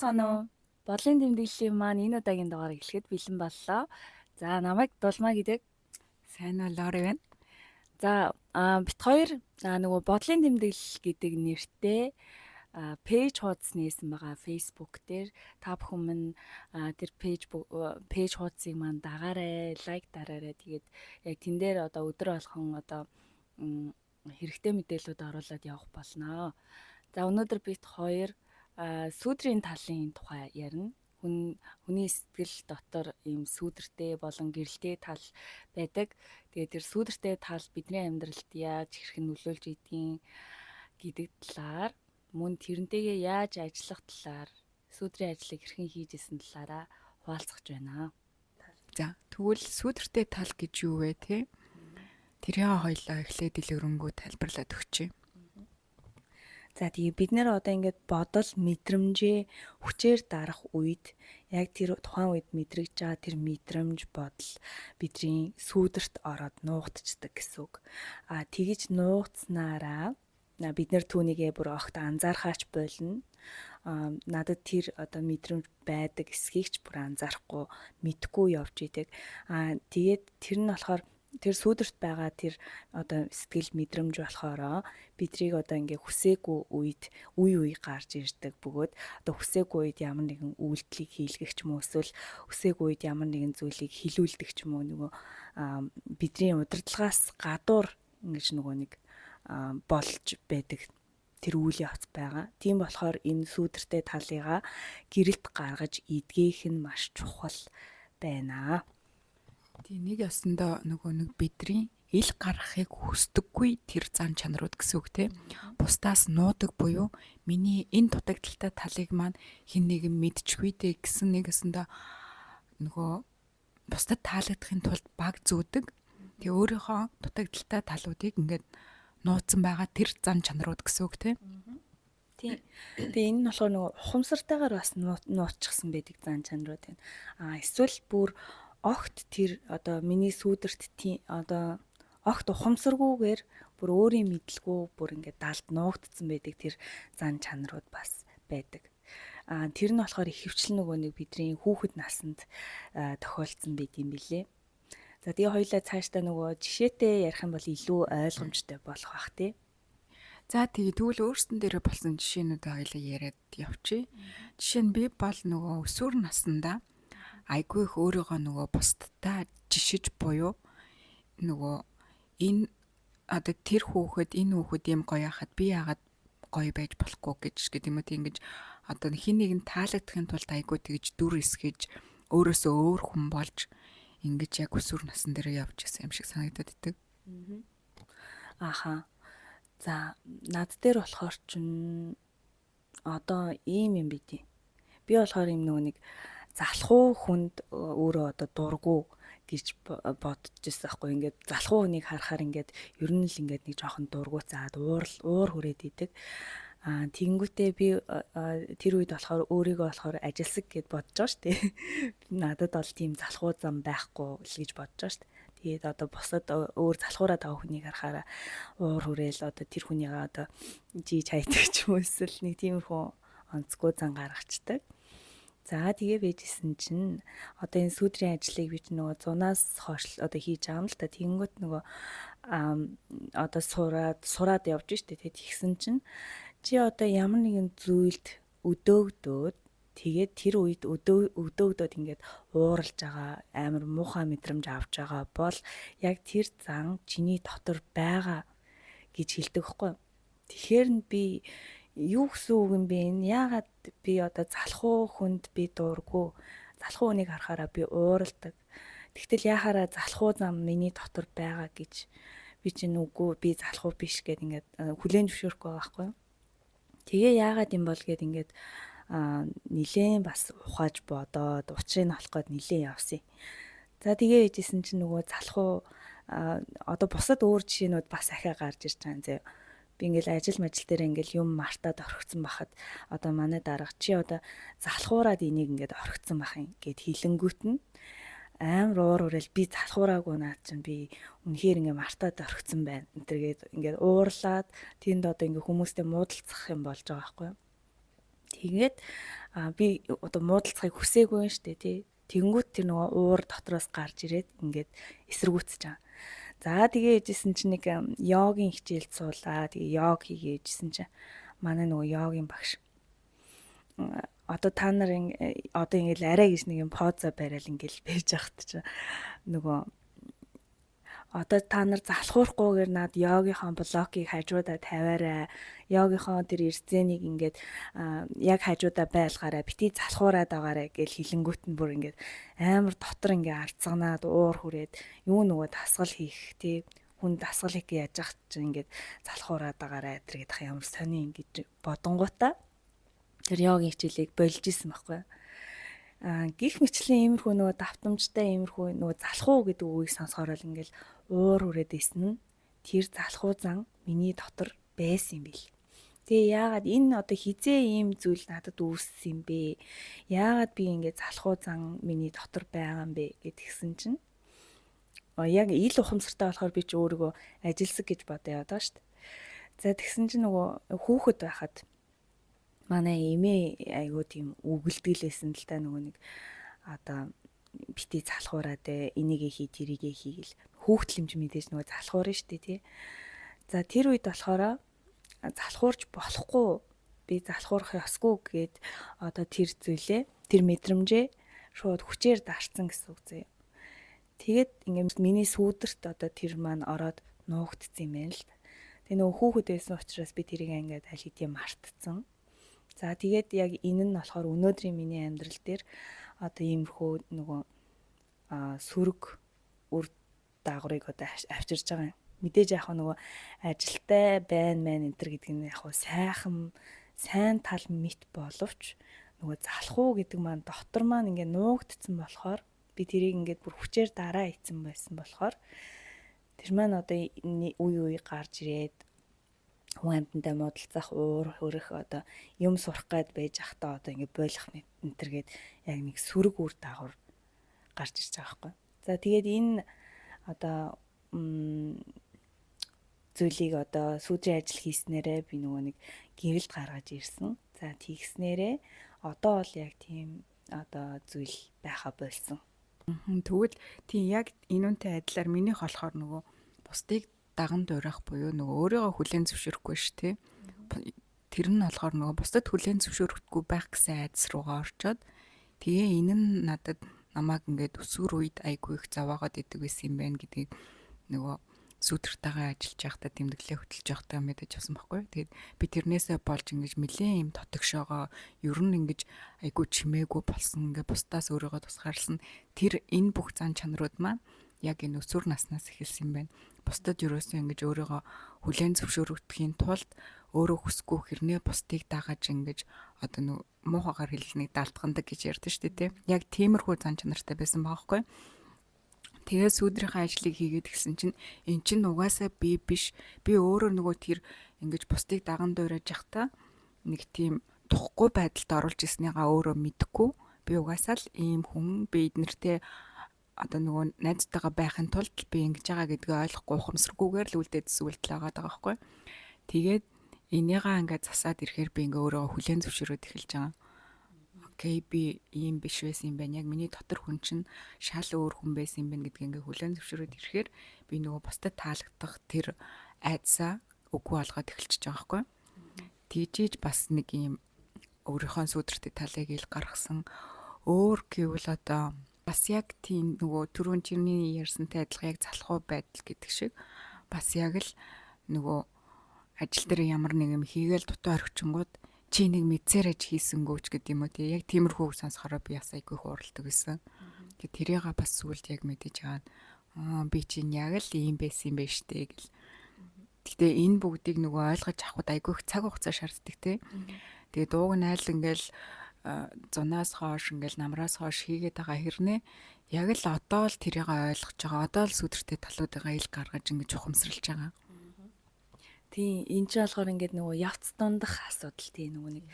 Сайн уу? Бодлын тэмдэглэлийн маань энэ удаагийн дугаар эхлэхэд бэлэн боллоо. За намайг Дулмаа гэдэг. Сайн уу Лори байна. За бит хоёр нөгөө бодлын тэмдэглэл гэдэг нэртэй пэйж хуудас нээсэн байгаа Facebook дээр та бүхэн минь тэр пэйж хуудсыг маань дагаарай, лайк дараарай. Тэгээд яг тэн дээр одоо өдөр болгон одоо хэрэгтэй мэдээлэлүүд оруулаад явах болно. За өнөөдөр бит хоёр сүүдрийн талын тухай ярина. Хүний сэтгэл дотор ийм сүүдэртэй болон гэрэлтэй тал байдаг. Тэгээд тэр сүүдэртэй тал бидний амьдралд яаж хэрхэн нөлөөлж идгийг гэдэг талаар, мөн тэрнтэйгээ яаж ажиллах талаар, сүүдрийн ажлыг хэрхэн хийж исэн талаараа хуваалцах гэж байна. За тэгвэл сүүдэртэй тал гэж юу вэ те? Тэрийн хоёлоо эхлээд дэлгэрэнгүй тайлбарлаад өгчээ. За тэгээ бид нэр одоо ингээд бодол мэдрэмжээ хүчээр дарах үед яг тэр тухайн үед мэдрэгж байгаа тэр мэдрэмж бодол бидний сүүдэрт ороод нуугдчихдаг гэсэн үг. Тэгэж нуугдснараа бид нэр түүнийгээ бүр огт анзаархаач болно. Надад тэр одоо мэдрэмж байдаг эсхийг ч бүр анзаарахгүй мэдгүй явж идэг. Тэгээд тэр нь болохоор тэр сүүдэрт байгаа тэр одоо сэтгэл мэдрэмж болохоор бидрийг одоо ингээ хүсээгүй үед үе гарч ирдэг бөгөөд одоо хүсээгүй үед ямар нэгэн үйлдэлийг хийлгэх ч юм уу эсвэл хүсээгүй үед ямар нэгэн зүйлийг хилүүлдэг ч юм уу нөгөө бидний удирдлагаас гадуур ингэж нөгөө нэг болж байдаг тэр үйл явц байгаа. Тийм болохоор энэ сүүдэртэй талыгаа гэрэлт гаргаж эдгээх нь маш чухал байна. Тийм нэг ясандаа нөгөө нэг бидний ил гарахыг хүсдэггүй тэр зан чанарууд гэсэн үг те. Бусдаас нуудаг буюу миний энэ дутагдaltaй талыг маань хэн нэгэн мэдчихвээ дээ гэсэн нэг ясандаа нөгөө бусдад таалагдахын тулд баг зүүдэг. Тэгээ өөрийнхөө дутагдaltaй талуудыг ингээд нууцсан байгаа тэр зан чанарууд гэсэн үг те. Тийм. Тэгээ энэ нь болохоор нөгөө ухамсартайгаар бас нууччихсан байдаг зан чанарууд байна. Эсвэл бүр огт тэр одоо миний сүүдэрт одоо огт ухамсаргүйгээр бүр өөрийн мэдлгүй бүр ингээд далд нуугдсан байдаг тэр зан чанарууд бас байдаг. Тэр нь болохоор ихэвчлэн нөгөө нэг бидний хүүхэд насанд тохиолдсон байт юм билэ. За тэгээ хоёлаа цаашдаа нөгөө жишээтэй ярих юм бол илүү ойлгомжтой болох бах тий. За тэгвэл өөрсдөн дээрээ болсон жишээнүүдээ хоёлаа яриад явчих. Жишээ нь би бол нөгөө өсвөр наснда айгүй их өөрийгөө нөгөө бусдтай жишиж буюу нөгөө энэ одоо тэр хүүхэд энэ хүүхэд юм гоё хахад би яагаад гоё байж болохгүй гэж гэдэг юм уу тийм ингэж одоо хин нэг нь таалагдахын тулд айгүй тэгж дүр эсгэж өөрөөсөө өөр хүн болж ингэж яг өсвөр насн дээр явж исэн юм шиг санагдаад идэг. За над дээр болохоор чин одоо ийм юм бидий. Би болохоор юм нөгөө нэг залхуу хүнд өөрөө одоо дургу гэж бодож ирсэн байхгүй. Ингээд залхуу хүнийг харахаар ингээд ер нь л ингээд нэг жоохон дургуцаад уур хүрээд идэг. Тэгэнгүүтээ би тэр үед болохоор өөрийгөө болохоор ажилсаг гэд бодож байгаа шүү дээ. Надад бол тийм залхуу зам байхгүй л гэж бодож байгаа шүү дээ. Тэгээд одоо бусад өөр залхуураад байгаа хүнийг харахаараа уур хүрээл одоо тэр хүнийгээ одоо жийж хайдаг ч юм уу эсвэл нэг тиймэрхүү онцгой зан гаргацдаг. За тэгээ байжсэн чинь одоо энэ сүүдрийн ажлыг би нөгөө 100-аас хойш одоо хийж байгаа юм л та. Тэгэнгүүт нөгөө одоо сураад явж штэ. Тэгээд тэгсэн чинь чи одоо ямар нэгэн зүйлд өдөөгдөөд тэгээд тэр үед өдөөгдөөд ингээд ууралж байгаа амар муухай мэдрэмж авч байгаа бол яг тэр зан чиний дотор байгаа гэж хэлдэг байхгүй. Тэгэхээр би юу гэсэн үг юм бэ? Яагаад би одоо залхуу хүнд би дуургүй, залхуу хүнийг харахаараа би ууралдаг. Тэгтэл яхаараа залхуу зам миний дотор байгаа гэж би чинь үгүй би залхуу биш гэд ингээд хүлээн зөвшөөрөхгүй байгаа байхгүй. Тэгээ яагаад юм бол гэд ингээд нилээн бас ухааж бодоод учрыг нь олох гээд нилээн явсан. За тэгээ ээжсэн чинь нөгөө залхуу одоо бусад өөр жишээнүүд бас ахиа гарч ирж байгаа юм зэ. Би ингээл ажил дээр ингээл юм мартаад орхигдсон бахад одоо манай дарга чи одоо залхуураад энийг ингээд орхигдсон бах юм гэд хилэнгүүт нь амар уур хүрэл би залхуураагүй наад чинь би үнэхээр ингээд мартаад орхигдсон байна. Энтергээд ингээд уурлаад тэнд одоо ингээд хүмүүстэй муудалцах юм болж байгаа байхгүй юу. Тэгээд би одоо муудалцахыг хүсээгүй юм штэ тий. Тэнгүүт тэр нөгөө уур дотроос гарч ирээд ингээд эсэргүүцэж байгаа. За тэгээ ээжсэн чинь нэг йогийн хичээлд суулаа. Тэгээ йог хийгээ ээжсэн чинь манай нөгөө йогийн багш одоо та нар одоо ингээл арай гэж нэг юм позо барайл ингээл байж ахт чи нөгөө одоо та нар залхуурахгүйгээр над йогийнхоо блокийг хажуудаа тавиарай. Йогийнхоо тэр эрзэнийг ингээд яг хажуудаа байлгаарай. Бити залхуураад байгаарай гэж хилэнгүүт нь бүр ингээд амар дотор ингээд арцганаад уур хүрээд юу нөгөө дасгал хийх тий хүн дасгал хийх яаж ах чинь ингээд залхуураад байгаарай тэр гэдэг ямар сони ингэж бодонгуудаа тэр йогийн хичээлийг болж исэн байхгүй. Гих мэтлэн иймэрхүү нөгөө давтамжтай иймэрхүү нөгөө залхуу гэдэг үгийг сонсохоор л ингээл уур хүрээд исэн нь тэр залхуу зан миний дотор байсан юм бил. Тэгээ яагаад энэ одоо хизээ ийм зүйл надад үүссэн юм бэ? Яагаад би ингээд залхуу зан миний дотор байгаа юм бэ гэдгсэн чинь яг ил ухамсартай болохоор би ч өөрийгөө ажилсаг гэж бодоо яваад байгаа шүү дээ. За тэгсэн чинь нөгөө хүүхэд байхад манай эмээ айгуу тийм үгэлдгэлээсэн л та нөгөө нэг одоо бити залхуураад энийгээ хий тэрийгээ хий гэл хүүхдэлэмж мэдээж нөгөө залхуурна штэ тий. За тэр үед болохоор залхуурч болохгүй би залхуурах ёсгүй гэд одоо тэр зүйлээ тэр мэдрэмжээ шууд хүчээр дарцсан гэсэн үг зөө. Тэгээд ингээд миний сүүдэрт одоо тэр маань ороод нуугдсан юм байна л. Тэгээ нөгөө хүүхэд байсан учраас би тэрийг ингээд аль хэдийн мартцсан. За тэгээд яг энэ нь болохоор өнөөдрийн миний амьдрал дээр одоо иймэрхүү нөгөө сөрөг үр дагаврыг одоо авчирж байгаа юм. Мэдээж яг нөгөө ажилтай байна мэн энэ төр гэдэг нь яг сайн тал мэт боловч нөгөө залхуу гэдэг маань дотор маань ингээд нуугдсан болохоор би тэрийг ингээд бүр хүчээр дараа ийцэн байсан болохоор тэр маань одоо үе гарч ирээд хүн амьтантай муудалцах уур хөрөх одоо юм сурах гээд байж ахтаа одоо ингэ болох энтергээд яг нэг сөрөг үр дагавар гарч ирж байгаа байхгүй. За тэгээд энэ одоо зүйлийг одоо сүүдрийн ажил хийснээрээ би нөгөө нэг гэрэлд гаргаж ирсэн. За тэгснээрээ одоо бол яг тийм одоо зүйл байха болсон. Тэгвэл тийм яг энүүнтэй адилаар минийх болохоор нөгөө бусдыг даган дуурайх буюу нөгөө өөрийгөө хүлээн зөвшөөрөхгүй шүү дээ. Тэр нь болохоор нөгөө бусдад хүлээн зөвшөөрөхгүй байх гэсэн айдас руугаа орчоод тэгээ энэ нь надад намайг ингээд өсвөр үед айгүй их заваагаад идэг байсан юм байна гэдгийг нөгөө сүдэртэйгээ ажиллаж байхдаа тэмдэглээ хөтлөж байхдаа мэдэж авсан байхгүй. Тэгээд би тэрнээсээ болж ингэж нэлээд юм тотогшоогоо ер нь ингэж айгүй чимээгүй болсон ингээд бусдаас өөрийгөө тусгаарлсан тэр энэ бүх зан чанарууд маань яг энэ өсвөр наснаас эхэлсэн юм байна. Бусдад ерөөсөө ингэж өөрийгөө хүлээн зөвшөөрөгдөхийн тулд өөрөө хүсгүй хэрнээ бусдыг дагаж ингэж одоо нөө муухагаар хэлхнийг даалтгандаг гэж ярьдэн шүү дээ. Яг тиймэрхүү зан чанартай байсан байгаа байхгүй. Тэгээ сүүдрийнхээ ажлыг хийгээд гисэн чинь эн чинь угаасаа би биш. Би өөрөө нөгөө тэр ингэж бусдыг даган дуурайж явахдаа нэг тийм тухгүй байдалд оруулж ирснийгаа өөрөө мэдэхгүй. Би угаасаа л ийм хүн би эднэртэй одоо нөгөө найзтайгаа байхын тулд би ингэж байгаа гэдгээ ойлгохгүй ухамсаргүйгээр л үлдээдсэн үйлдэл байгаа байхгүй. Тэгээд энийгаа ингээд засаад ирэхээр би ингээ өөрийгөө хүлээн зөвшөөрөөд эхэлж байгаа. Окей, би ийм биш байсан юм байна. Яг миний дотор хүн чинь шал өөр хүн байсан юм байна гэдгийг ингээ хүлээн зөвшөөрөөд ирэхээр би нөгөө бусдад таалагдах тэр айдсаа үгүй болгоод эхэлчихэж байгаа байхгүй. Тэгжиж бас нэг ийм өөрийнхөө сүдэртэй талыг ил гаргасан өөр гэвэл одоо бас яг тийм нөгөө түрүүн чиний ярьсантай адилхан яг залхуу байдал гэдэг шиг бас яг л нөгөө ажил дээр ямар нэг юм хийгээл дутуу орхичингууд чи нэг мэдсээр аж хийсэнгүүч гэдэг юм уу тий яг тиймэрхүү сонсохороо би бас айгүй хууралдаг гэсэн. Тэгээ тэрийга бас сүлд яг мэдэж аваад би чинь яг л ийм байсан юм байна штэ гэл. Гэтэ энэ бүгдийг нөгөө ойлгож авахд айгүй их цаг хугацаа шаарддаг тий. Тэгээ дууг нь айл ингээл зунаас хойш ингээл намраас хойш хийгээд байгаа хэрнээ яг л одоо л тэрийг ойлгож байгаа. Одоо л сүдэртэй талуудыгаа ил гаргаж ингэж ухамсарлаж байгаа. Тийм энэ ч болохоор ингээд нөгөө явц дундах асуудал тийм нөгөө нэг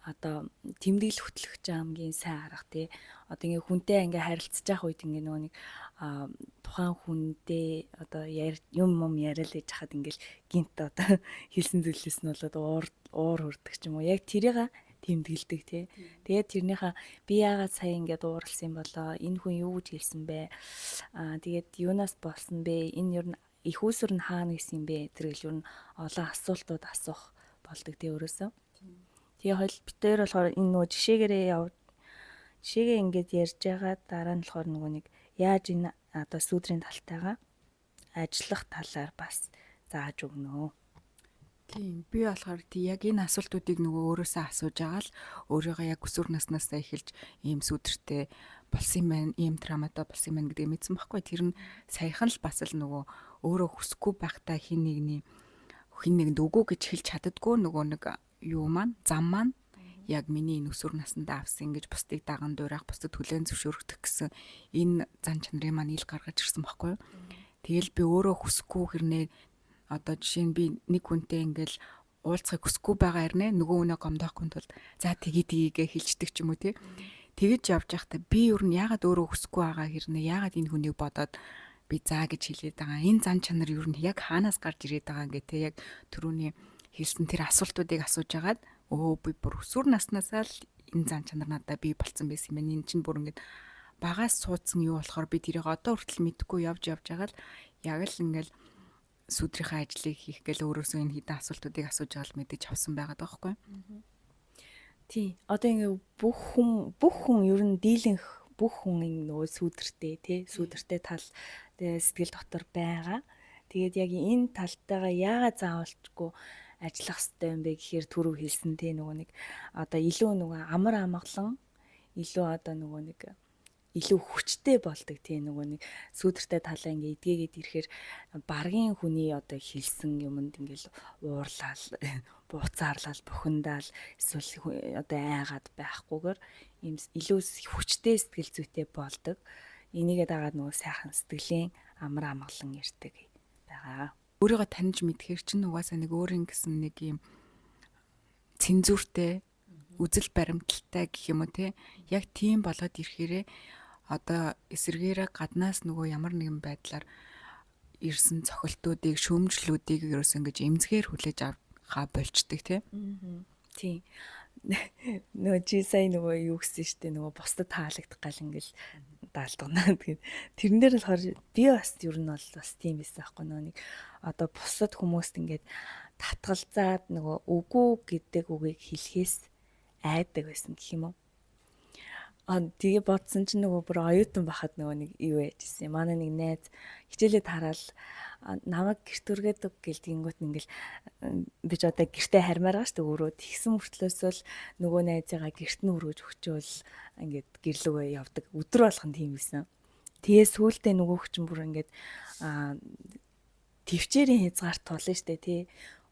одоо тэмдэглэл хөтлөх хамгийн сайн арга тий. Одоо ингээд хүнтэй ингээд харилцаж байх үед ингээд нөгөө нэг тухайн хүнтэй одоо юм яриад иж хахад ингээд гинт одоо хэлсэн зүйлээс нь болоод уур хүрдэг ч юм уу. Яг тэрийг тэмдэглэдэг тий. Тэгээд тэрнийхээ би яагаад сая ингээд ууралсан болоо, энэ хүн юу гэж хэлсэн бэ? Тэгээд юунаас болсон бэ? Энэ ер нь их усүр нь хаана гэсэн юм бэ? Тэргэл ер нь олон асуултууд асуух болдог тий өөрөөсөө. Тэгээ хойл битээр болохоор энэ нөгөө жишээгээ ингээд ярьж байгаа дараа нь болохоор нөгөө нэг яаж энэ одоо сүудрийн талтайгаа ажиллах талаар бас зааж өгнө. Тийм би болохоор яг энэ асуултуудыг нөгөө өөрөөсөө асууж байгаа л өөрийгөө яг өсвөр наснаасаа эхэлж ийм сүдэртэй болсон юм байна, ийм травматай болсон юм байна гэдгийг мэдсэн байхгүй. Тэр нь саяхан л бас л нөгөө өөрөө хүсэхгүй байхдаа хин нэгэнд үгүй гэж хэлж чаддгүй нөгөө нэг юу маань зам маань яг миний энэ өсвөр насндаа авсан гэж бусдыг даган дуурайх, бусдад хүлээн зөвшөөрөх гэсэн энэ зан чанарын маань ил гаргаж ирсэн байхгүй. Тэгэл би өөрөө хүсэхгүй хэрнээ одоо жишээ нь би нэг хүнтэй ингээл уулзахыг хүсэхгүй байгаа хэрнээ нөгөө хүнээ гомдоохгүй тул за тгийгээ хэлждэг ч юм уу тий. Тэгэж явж байхдаа би юу нь яагаад өөрөө хүсэхгүй байгаа хэрнээ яагаад энэ хүнийг бодоод би заа гэж хэлээд байгаа. Энэ зан чанар юу нь яг хаанаас гарч ирээд байгаа ингээ тий яг түрүүний хэлсэн тэр асуултуудыг асууж агаад би бүр өсвөр наснаасаа л энэ зан чанар надад би болцсон байсан юм байна. Энэ чинь бүр ингээд багаас суудсан юу болохоор би тэрийг одоо хүртэл мэдэхгүй явж байгаа л яг л ингээл сүдрийнхээ ажлыг хийх гэл өөрөөсөө энэ хідэн асуултуудыг асууж байгаа л мэдэж авсан байгаа байхгүй. Тий. Одоо ингээ бүх хүн ер нь дийлэнх бүх хүн нөгөө сүдэртэй тий сүдэртэй тал сэтгэл дотор байгаа. Тэгээд яг энэ талтайгаа яагаад заавалчгүй ажиллах хэрэгтэй юм бэ гэхээр түрүү хэлсэн тий нөгөө нэг одоо илүү нөгөө амар амгалан илүү одоо нөгөө нэг илүү хүчтэй болдог тий нөгөө нэг сүдэртэй талаа ингээ эдгээгээд ирэхээр баргийн хүний одоо хэлсэн юмд ингээл уурлал буцаарлал бухимдаал эсвэл одоо айгаад байхгүйгээр ийм илүү хүчтэй сэтгэл зүйтэй болдог. Энийгээ дагаад нөгөө сайхан сэтгэлийн амар амгалан ирдэг байгаа. Өөрийгөө таньж мэдхээр чинь угаасаа нэг өөрийн гэсэн нэг юм цензуртэй үзэл баримталтай гэх юм уу те яг тийм болоод ирэхээрээ одоо эсэргээрээ гаднаас нөгөө ямар нэгэн байдлаар ирсэн цохилтуудыг шүүмжлүүдийг ерөөс ингэж эмзгээр хүлээж авахаа болчдөг те. Тийм. Нөгөө чи сая нөгөө юу гэсэн штэ нөгөө бусдад таалагдах гал ингээл даалдгана тэгээд тэрэн дээр болохоор би бас ер нь бол бас тийм байсан аахгүй нэг одоо бусдад хүмүүст ингээд татгалзаад нөгөө үгүй гэдэг үгийг хэлэхээс айдаг байсан гэх юм уу. Тэгээ бодсон чинь нөгөө бүр оюутан байхад нөгөө нэг юу яжсэн. Манай нэг найз хичээлээ тараал намайг гэрт үргээд гэлдэнгүүт ингээл би ч одоо гэртээ хармаар байгаа шүү дээ өөрөө тэгсэн мөртлөөсөө л нөгөө найзыгаа гэрт нь өргөж өгчөөл ингээд гэрлүүгээ явдаг өдөр болгон тийм байсан. Тэгээ сүүлдээ нөгөөх чинь бүр ингээд төвчээрийн хязгаарт тулна шүү дээ тий.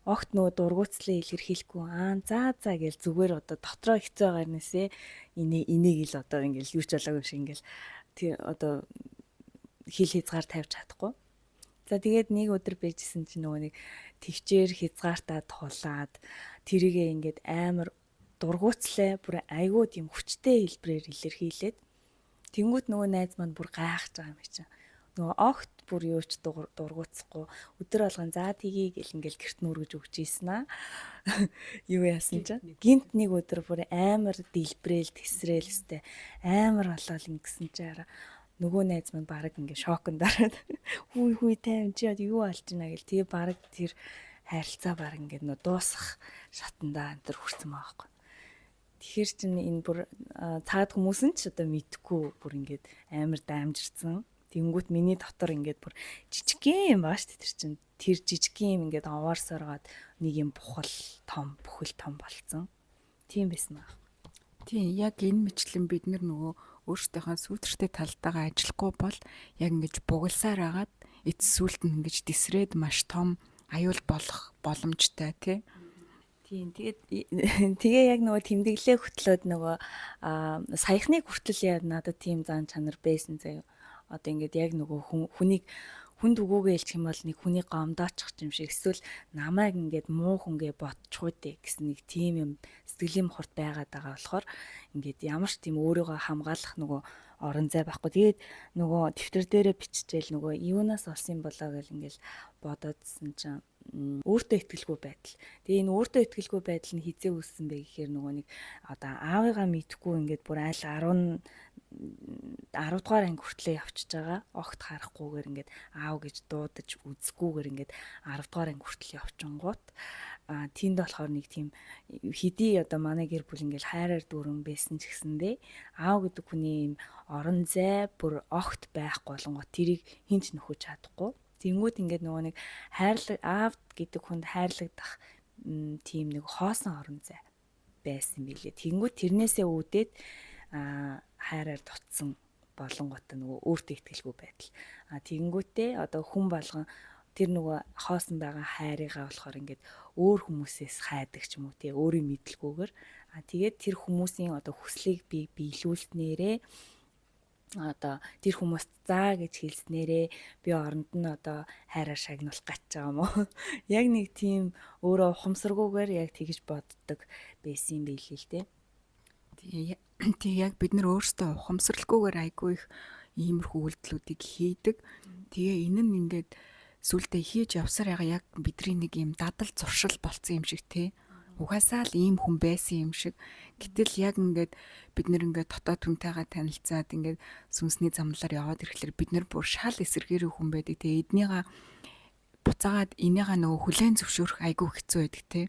Огт нөгөө дургуутслаа илэрхийлэхгүй за гэл зүгээр одоо дотроо хэцүү байгаа юмнээсээ энийг л одоо ингээл юу ч болоогүй шиг ингээл тий одоо хил хязгаар тавьж чадахгүй. За тэгээд нэг өдөр байжсэн чинь нөгөө нэг төвчээр хязгаартаа тулаад тэрийгээ ингээд амар дургуутслаа бүр айгүй тийм хүчтэй хэлбэрээр илэрхийлээд тэнгуут нөгөө найз маань бүр гайхаж байгаа юм чинь. Нөгөө огт бүр юу ч дургуутсахгүй өдөр болгон за тгий гэл ингээл гэрт нүргэж өгч ийсэн аа. Юу яасан чинь гинт нэг өдөр бүр амар дэлбрээл тесрээл өстэй амар болол ингэсэн чинь араа нөгөө найз маань баг ингээ шоконд дараад хүй тайван чи юу болж байна гэл тэгээ баг тэр харилцаа баг ингээ нөө дуусах шатандаа энэ төр хүрсэн байгаа байхгүй. Тэгэхээр чинь энэ бүр цаад хүмүүс нь ч одоо мэдхгүй бүр ингээд амар даамжирсан. Тэнгүүт миний дотор ингээд бүр жижигхэн юм баа шүү дээ тэр чинь. Тэр жижигхэн юм ингээд овоорсороод нэг юм бүхэл том болцсон. Тийм байсан аа. Тийм яг энэ мэтлэн бид нөгөө өөрсдийнхөө сүйтртэй талтайгаа ажиллахгүй бол яг ингэж бугалсаар агаад эцэс сүлд нь ингэж тесрээд маш том аюул болох боломжтой тий. Тийм тэгээ яг нөгөө тэмдэглээ хөтлөөд нөгөө саяхныг хүртэл яа надад тийм зан чанар байсан заяа. Одоо ингээд яг нөгөө хүнийг хүнд өгөөгөө хэлчих юм бол нэг хүний гомдоочих юм шиг эсвэл намайг ингээд муу хүнгээ ботчих үү гэсэн нэг тийм юм сэтгэлийн хурд байгаад байгаа болохоор ингээд ямар ч тийм өөрийгөө хамгаалах нөгөө орон зай байхгүй. Тэгээд нөгөө дэвтэр дээрээ биччихэл нөгөө юунаас олсон болоо гэл ингээл бодоодсэн чинь өөртөө итгэлгүй байдал. Тэгээ энэ өөртөө итгэлгүй байдал нь хизээ үүссэн бэ гэхээр нөгөө нэг одоо аавыгаа мэдхгүй ингээд бүр айл 10 дугаар анги хүртлээ явчихж байгаа. Огт харахгүйгээр ингээд аав гэж дуудаж үзэхгүйгээр ингээд 10 дугаар анги хүртэл явчихгонгууд тэнд болохоор нэг тийм хэдий одоо манай гэр бүл ингээд хайраар дүүрэн байсан ч гэсэндээ аав гэдэг хүний юм орон зай бүр огт байхгүй болонгоо тэрийг хинч нөхөж чадахгүй. Тэнгүүд ингээд нөгөө нэг хайрлаг аав гэдэг хүнд хайрлагдах тийм нэг хоосон орон зай байсан билээ. Тэнгүүд тэрнээсээ үүдээд хайраар дутсан болонготой нөгөө өөртөө итгэлгүй байдал. Тэнгүүтээ одоо хүн болгон тэр нөгөө хоосон байгаа хайрыгаа болохоор ингээд өөр хүмүүсээс хайдаг ч юм уу тий өөрийн мэдлгүйгээр тэгээд тэр хүмүүсийн одоо хүслийг би биелүүлснээрээ одоо тэр хүмүүст заа гэж хэлснээрээ би оронд нь одоо хайраар шагнуулах гэж байгаа юм уу? Яг нэг тийм өөрөө ухамсаргүйгээр яг тэгж боддог байсан юм билээ л дээ. Тэг яг бид нар өөрсдөө ухамсарлгүйгээр айгүй их иймэрхүү үйлдэлүүдийг хийдэг. Тэгээ энэ нь ингээд сүлдээ хийж явсаар байгаа яг бидний нэг юм дадал зуршил болцсон юм шиг те. Угаасаа л ийм хүн байсан юм шиг. Гэтэл яг ингээд бид нэр ингээд дотоод хүнтэйгээ танилцаад ингээд сүнсний замналаар яваад ирэхлээр бид нар бүр шал эсэргээрээ хүн байдаг. Тэгээ эднийга буцаагаад энийга нөгөө хүлээн зөвшөөрөх айгүй хэцүү байдаг те.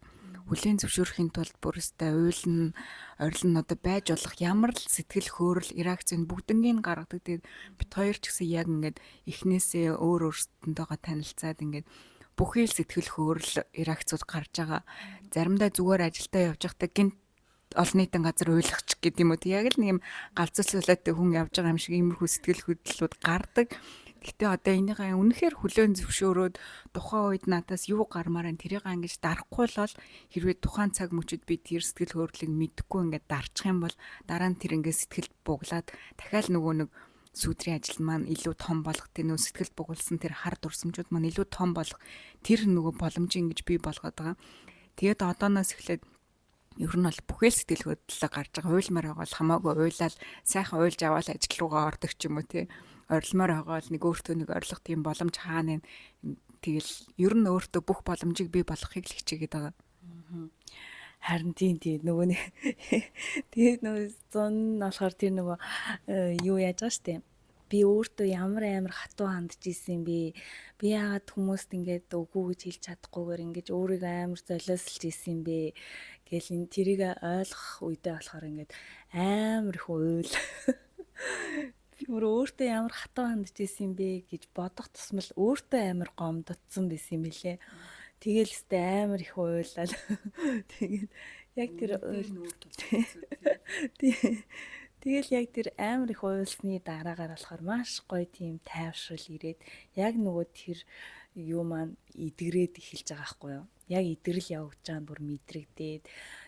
Хүлээн зөвшөөрөхийн тулд бүр өстэй уйлн орилн одоо байж болох ямар л сэтгэл хөөрөл реакцийн бүгднийг гаргадаг. Тэгээд бид хоёр ч гэсэн яг ингээд эхнээсээ өөр өөрсдөндөө танилцаад ингээд бүхий л сэтгэл хөөрөл реакцууд гарч байгаа. Заримдаа зүгээр ажилдаа явж байхдаа гинт олон нийтийн газар уйлахч гэдэг юм уу. Яг л нэг юм галзуурсуулаатай хүн явж байгаа юм шиг иймэрхүү сэтгэл хөдлөлүүд гардаг. Гэтэ одоо энийгээ үнэхээр хүлээн зөвшөөрөөд тухайн үед надаас юу гармаар нь тэрийг ингэж дарахгүй л бол хэрвээ тухайн цаг мөчид би тэр сэтгэл хөдлөлийг мэдэхгүй ингээд дарчих юм бол дараа нь тэр ингээд сэтгэл буглаад дахиад нөгөө нэг сүудрийн ажил маань илүү том болох тэр нөө сэтгэл бугулсан тэр хар дурсамжууд маань илүү том болох тэр нөгөө боломжийг ингэж бий болгоод байгаа. Тэгээд одооноос эхлээд ер нь бол бүхэл сэтгэл хөдлөлөө гарч байгаа. Уйлмаар байгаа бол хамаагүй уйлаад сайхан уйлж аваад ажил руугаа ордог ч юм уу тий. Орилмоор байгаа бол нэг өөртөө нэг орилох тийм боломж хаана вэ? Тэгэл ер нь өөртөө бүх боломжийг бий болгохыг л хичээгээд байгаа. Харин тийм нөгөө нэг тэгээд нөгөө зун болохоор тэр нөгөө юу яаж байгаа штэ. Би өөртөө ямар амар хатуу хандж исэн бэ? Би яагаад хүмүүст ингээд үгүй гэж хэлж чадахгүйгээр ингэж өөрийгөө амар золиослж исэн бэ? Гэл энэ тэрийг ойлгох үедээ болохоор ингээд амар их уйл. Би өөртөө ямар хатуу хандж исэн бэ гэж бодох тусмал өөртөө амар гомдотсон байсан юм билээ. Тэгэл өстэй амар их уйлал. Тэгээд яг тэр тэгэл яг тэр амар их уйлсны дараагаар болохоор маш гоё тийм тайвшрал ирээд яг нөгөө тэр юу маань идэгрээд эхэлж байгаа байхгүй юу? Яг идэгрэл явагдаж байгаа бүр мэдрэгдээд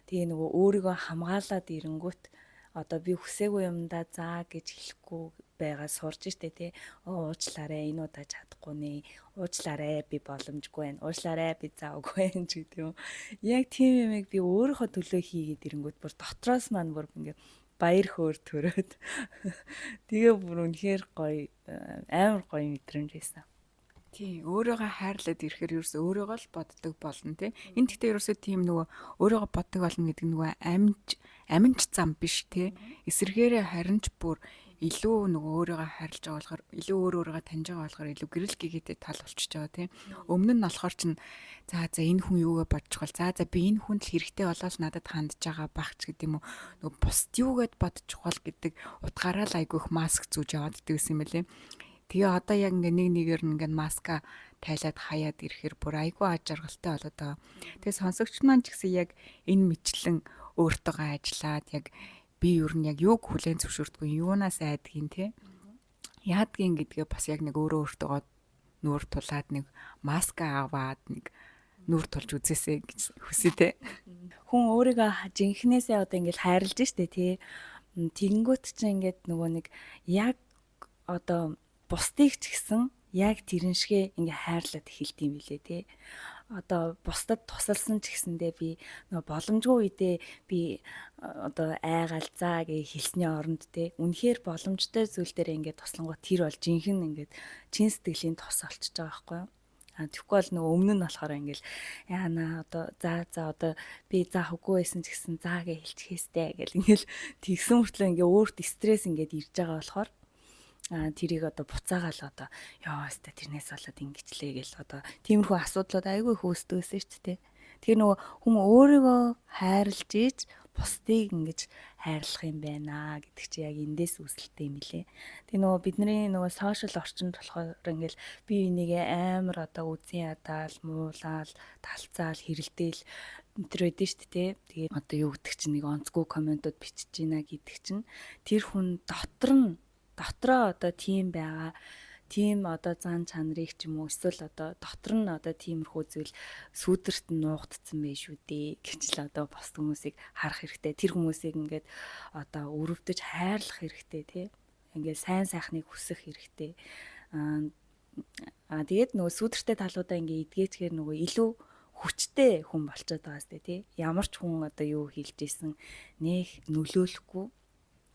тэгээ нөгөө өөрийгөө хамгаалаад ирэнгүүт одоо би хүсээгүй юмдаа заа гэж хэлэхгүй байгаа сурж штэ тий. Уучлаарай энэ удаа чадахгүй нэ. Уучлаарай би боломжгүй байна. Уучлаарай би заавгүй байна ч гэдэг юм. Яг тийм юмыг би өөрийнхөө төлөө хийгээд ирэнгүүт бүр дотроос маань бүр ингээ баяр хөөр төрөөд тэгээ бүр үнэхээр гоё амар гоё мэдрэмж байсан. Тий, өөрийгөө хайрлаад ирэхээр ерөөсөө өөрийгөө л боддог болно тий. Энд гэхдээ ерөөсөө тийм нөгөө өөрийгөө боддог болно гэдэг нөгөө аминч зам биш тий. Эсэргээрээ харин ч бүр илүү нөгөө өөрийгөө хайрлаж байгаа болохоор илүү өөрийгөө таньж байгаа болохоор илүү гэрэл гэгээтэй тал болчихж байгаа тий. Өмнө нь болохоор чин за энэ хүн юугээ бодчих бол за би энэ хүнд л хэрэгтэй болоод надад хандж байгаа багч гэдэг юм уу. Нөгөө бусд юугээд бодчих бол гэдэг утгаараа л айгүйх маск зүүж яваад дэгсэн юм байлээ. Тэгээ одоо яг нэг нэгээр ингээд маска тайлаад хаяад ирэхээр бүр айгүй аж аргалтай болоод байгаа. Тэгээ сонсогч маань ч гэсэн яг энэ мэтлэн өөртөөгөө ажиллаад яг би ер нь яг юуг хүлээн зөвшөөрдгөө юунаас айдгийн те. Яадгийн гэдгээ бас яг нэг өөртөөгөө нүүр тулаад нэг маска аваад нэг нүүр тулж үзээсэй гэж хүсээ те. Хүн өөрийгөө жинхнээсээ одоо ингээд хайрлаж штэ тий. Тэгэнгүүт чинь ингээд нөгөө нэг яг одоо бусдыг ч гэсэн яг тэрэн шигэ ингээ хайрлаад эхэлт юм билээ те. Одоо бусдад тусалсан ч гэсэндээ би нөгөө боломжгүй үедээ би одоо айгаал заа гэж хэлсний оронд те үнэхээр боломжтой зүйл дээр ингээд туслангууд тэр бол жинхэнэ ингээд чин сэтгэлийн тус олчж байгаа байхгүй юу. Тэгэхгүй бол нөгөө өмнө нь болохоор ингээл яана одоо за одоо би заахгүй байсан ч гэсэн заа гэж хэлчихээстэй гэл ингээл тэгсэн хүртлээ ингээ өөрт стресс ингээд ирж байгаа болохоор тэрийг одоо буцаагаал одоо ёо өстө тэрнээс болоод ингэчлээ гэл одоо тиймэрхүү асуудлууд айгүй их үүсдэгсэн шүү дээ. Тэр нөгөө хүн өөрийгөө хайрлж ийж бусдыг ингэж хайрлах юм байна гэдэг чи яг эндээс үүсэлтэй юм лээ. Тэгээ нөгөө бидний нөгөө сошиал орчинд болохоор ингээл би энийг амар одоо үзэн ядаал, муулаал, талцаал, хэрэлдээл энэ байдэн шүү дээ. Тэгээ одоо юу гэдэг чинь нэг онцгүй комментууд бичиж гинэ гэдэг чинь тэр хүн дотроо одоо тийм байгаа тийм одоо зан чанарыг ч юм уу эсвэл одоо дотор нь одоо тиймэрхүү зүйл сүудэрт нь нуугдсан байх шүү дээ гэж л одоо бос хүмүүсийг харах хэрэгтэй. Тэр хүмүүсийг ингээд одоо өрөвдөж хайрлах хэрэгтэй тий. Ингээд сайн сайхныг хүсэх хэрэгтэй. Тэгээд нөгөө сүудэртэй талуудаа ингээд эдгээчгээр нөгөө илүү хүчтэй хүн болчиход байгаа сте тий. Ямар ч хүн одоо юу хэлж исэн нэх нөлөөлөхгүй.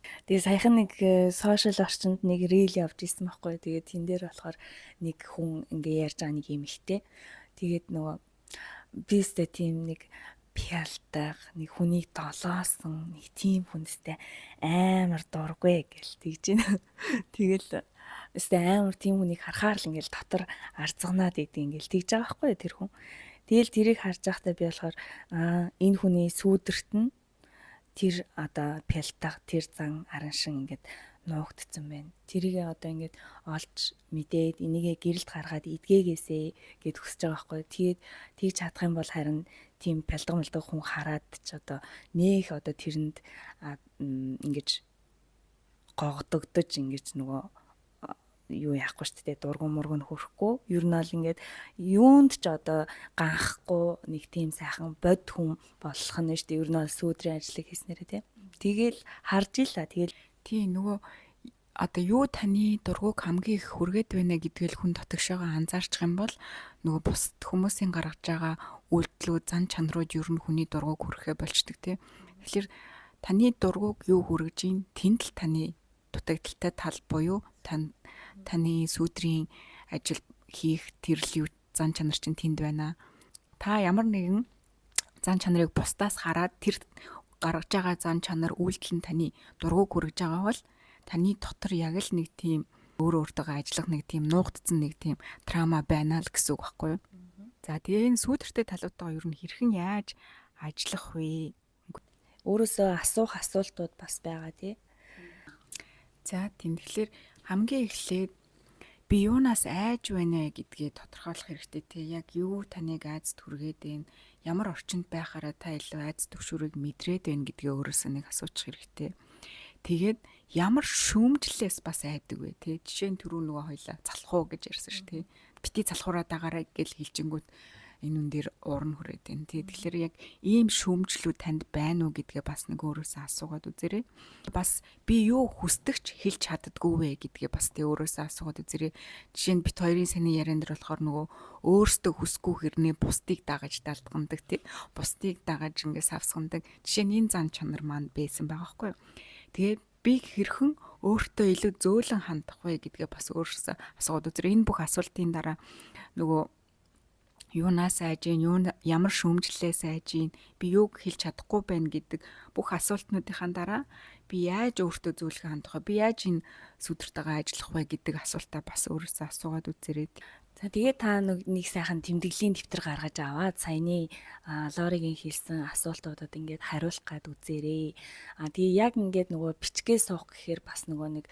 Тэгээ саяхан нэг сошиал орчинд нэг рил явж исэн байхгүй. Тэгээд тэн дээр болохоор нэг хүн ингээ ярьж байгаа нэг юм ихтэй. Тэгээд нөгөө бистэй тийм нэг пиалтайг нэг хүнийг долоосон нэг тийм хүнстэй амар дургүй гэл тэгж байна. Тэгэл өстэй амар тийм хүнийг харахаар л ингээл дотор арцганаад идэг ингээл тэгж байгаа байхгүй тэр хүн. Тэгэл тэрийг харж байхдаа би болохоор энэ хүний сүүдэрт нь тэр одоо пялтаг тэр зан араншин ингээд нуугдсан байна. Тэрийг одоо ингээд олж мэдээд энийгээ гэрэлд гаргаад эдгээгээсэ гэд хүсэж байгаа байхгүй. Тэгээд тийж чадах юм бол харин тийм пялтаг хүн хараад ч одоо нээх одоо тэрэнд ингэж гогдогдож ингэж нөгөө юу яахгүй шүү дээ дургуун мургуун хөрөхгүй ер нь бол ингээд юунд ч одоо ганхгүй нэг тийм сайхан бод хүн болох нь шүү дээ ер нь бол сүүдрийн ажлыг хийснээрээ тэгэл харж ила тэгэл тий нөгөө одоо юу таны дургуг хамгийн их хүргээд байна гэдгээл хүн дотогшоогоо анзаарчих юм бол нөгөө бус хүмүүсийн гаргаж байгаа үйлдэлүүд зан чанарууд ер нь хүний дургуг хүрэхэ болчдөг тий. Тэгэхээр таны дургуг юу хүргэж ийн тэнд л таны дутагдaltaй тал буюу таны сүудрийн ажил хийх тэрл зан чанар чинь тэнд байна. Та ямар нэгэн зан чанарыг бусдаас хараад тэр гаргаж байгаа зан чанар үйлдэл нь таны дургуг хүргэж байгаа бол таны дотор яг л нэг тийм өөртөө ажиллах нэг тийм нуугдсан нэг тийм трама байна л гэсэн үг байхгүй юу? За тэгээ энэ сүудэртэй талуудтайгаа ер нь хэрхэн яаж ажиллах вэ? Өөрөөсөө асуух асуултууд бас байгаа тий. За тийм тэгэхээр хамгийн эхлээд би юунаас айж байна гэдгээ тодорхойлох хэрэгтэй те. Яг юу таныг айдас түргээд байна? Ямар орчинд байхаараа та илүү айдас төвшөрийг мэдрээд байна гэдгээ өөрөөсөө нэг асуучих хэрэгтэй. Тэгээд ямар шүүмжлэлээс бас айдаг вэ те. Жишээ нь түрүү нөгөө хоёлаа залхуу гэж ярьсан ш те. Бити залхуураа дагараа гэж хэлжингүүд энэ үн дээр уурн хүрээд байна тий. Тэгэхээр яг ийм шүүмжлүүд танд байна уу гэдгээ бас нэг өөрөөсөө асуугаад үзээрэй. Бас би юу хүсдэгч хэлж чаддгүй вэ гэдгээ бас тий өөрөөсөө асуугаад үзээрэй. Жишээ нь бит хоёрын саний яриан дээр болохоор нөгөө өөртөө хүсгүй хэрнээ бусдыг дагаж далдгандаг тий. Бусдыг дагаж ингэ савсгандаг. Жишээ нь энэ зан чанар маань байсан байгаа байхгүй юу. Тэгээд би хэрхэн өөртөө илүү зөөлөн хандах вэ гэдгээ бас өөрөөсөө асуугаад үзээрэй. Энэ бүх асуултын дараа нөгөө юунаас айж гин, ямар шүүмжлэлээс айж гин, би юуг хэлж чадахгүй байна гэдэг бүх асуултнуудынхаа дараа би яаж өөртөө зөөлхөн хандах вэ? Би яаж энэ сүдэртэйгээ ажиллах вэ гэдэг асуултаа бас өөрөөсөө асуугаад үзээрэй. За тэгээ та нэг сайхан тэмдэглэлийн дэвтэр гаргаж аваад саяны Лоригийн хэлсэн асуултуудад ингээд хариулах гад үзээрэй. Тэгээ яг ингээд нөгөө бичгээ суух гэхээр бас нөгөө нэг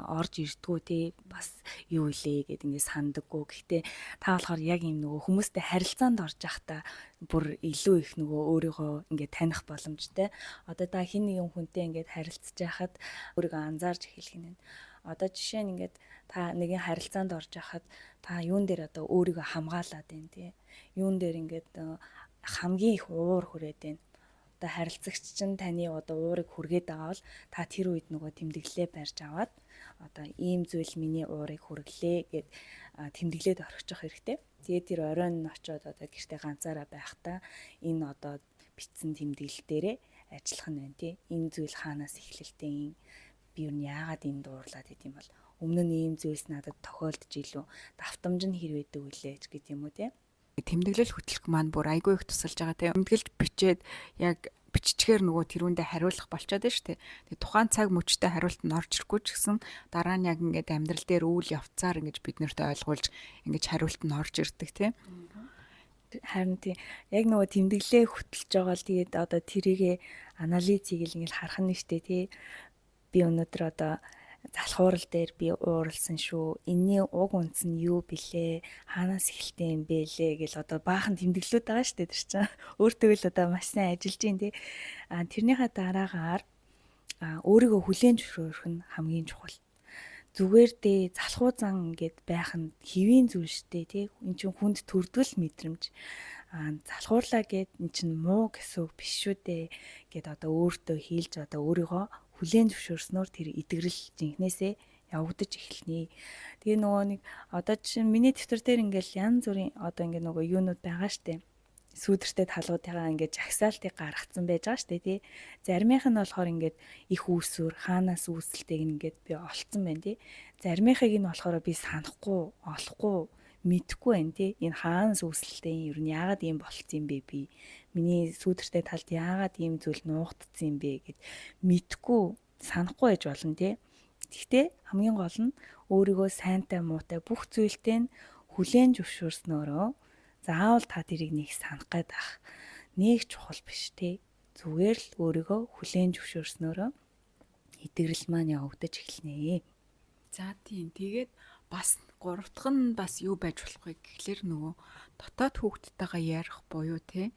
орж ирдгүү те бас юу илээ гэд ингээд сандаггүй. Гэхдээ та болохоор яг юм нөгөө хүмүүстэй харилцаанд орж явахдаа бүр илүү их нөгөө өөрийгөө ингээд таних боломжтой. Одоо та хин нэгэн хүнтэй ингээд харилцаж байхад өөрийгөө анзаарч эхэлэх нь. Одоо жишээ нь ингээд та нэгэн харилцаанд орж байхад та юун дээр одоо өөрийгөө хамгаалаад байна тий. Юун дээр ингээд хамгийн их уур хүрээд байна. одоо харилцагч чинь таны одоо уурыг хүргээд байгаа бол та тэр үед нөгөө тэмдэглэлээ барьж аваад одоо ийм зүйл миний уурыг хүргэлээ гэд тэмдэглээд орхичих хэрэгтэй. Тэгээд тэр оройн нь очиод одоо гэртээ ганцаараа байхдаа энэ одоо бичсэн тэмдэглэл дээрээ ажиллах нь байна тий. Энэ зүйл хаанаас эхлэлтэй би юу яагаад энд дуурлаад идэм бол өмнө нь ийм зүйлс надад тохиолдож илүү давтамж нь хэрвээдэг үлээж гэдэг юм уу тий. Тэмдэглэл хөтлөх маань бүр айгүй их тусалж байгаа тийм. Тэмдэглэж бичээд яг биччихээр нөгөө тэрүүндээ хариулах болчиход байна шүү дээ. Тэгээ тухайн цаг мөчтэй хариулт нь орж ирэхгүй ч гэсэн дараа нь яг ингээд амьдрал дээр үйл явцаар ингэж бид нарт ойлгуулж ингэж хариулт нь орж ирдэг тийм. Харин тийм яг нөгөө тэмдэглэлээ хөтлж байгаа л тэгээд одоо тэрийгэ анализ хийгээл ингээд харах нь штэ тий. Би өнөөдөр одоо залхуурал дээр би ууралсан шүү. Энийн уг үндэс нь юу билээ? Хаанаас эхэлтэй юм бэ лээ гэл одоо баахан тэмдэглэлүүд байгаа шүү дээ тэр чинь. Өөртөө л одоо маш сайн ажиллаж байна тий. Тэрнийхээ дараагаар өөрийгөө хүлээн зөвшөөрөх нь хамгийн чухал. Зүгээр дээ залхуу зан ингээд байх нь хэвийн зүйл шүү дээ тий. Энд чинь хүнд төрдгөл мэдрэмж. Залхуурлаа гэд эн чинь муу гэсэн үг биш шүү дээ гэд одоо өөртөө хийлж одоо өөрийгөө хүлээн зөвшөөрснөөр тэр идэгрэл жинхнээсээ явагдаж эхэлнэ. Тэгээ нөгөө нэг одоо чинь миний дэвтэр дээр ингээл янз бүрийн одоо ингээ нөгөө юунууд байгаа штэ. Сүүдэртэй талуудыгаа ингээд жагсаалтыг гаргацсан байж байгаа штэ тий. Заримийнх нь болохоор ингээд их үүсвэр хаанаас үүсэлтэйг ингээд би олцсон байна тий. Заримынхыг нь болохоор би санахгүй, олохгүй, мэдэхгүй байна тий. Энэ хаанаас үүсэлтэй юм ер нь яагаад ийм болцсон юм бэ би. Миний сүүдэртэй талд яагаад ийм зүйл нуугдсан юм бэ гэд мэдэхгүй, санахгүй байж болно тий. Гэхдээ хамгийн гол нь өөрийгөө сайнтай муутай бүх зүйлтэй нь хүлээн зөвшөөрснөөрөө заавал та тэрийг нэг санах гээд ах. Нэг чухал биш тий. Зүгээр л өөрийгөө хүлээн зөвшөөрснөөрөө идэгрэл маань явагдаж эхэлнэ. За тийм. Тэгээд бас гурав дахь нь бас юу байж болох вэ гэхлээр нөгөө дотоод хүүхдтэйгээ ярих буюу тий.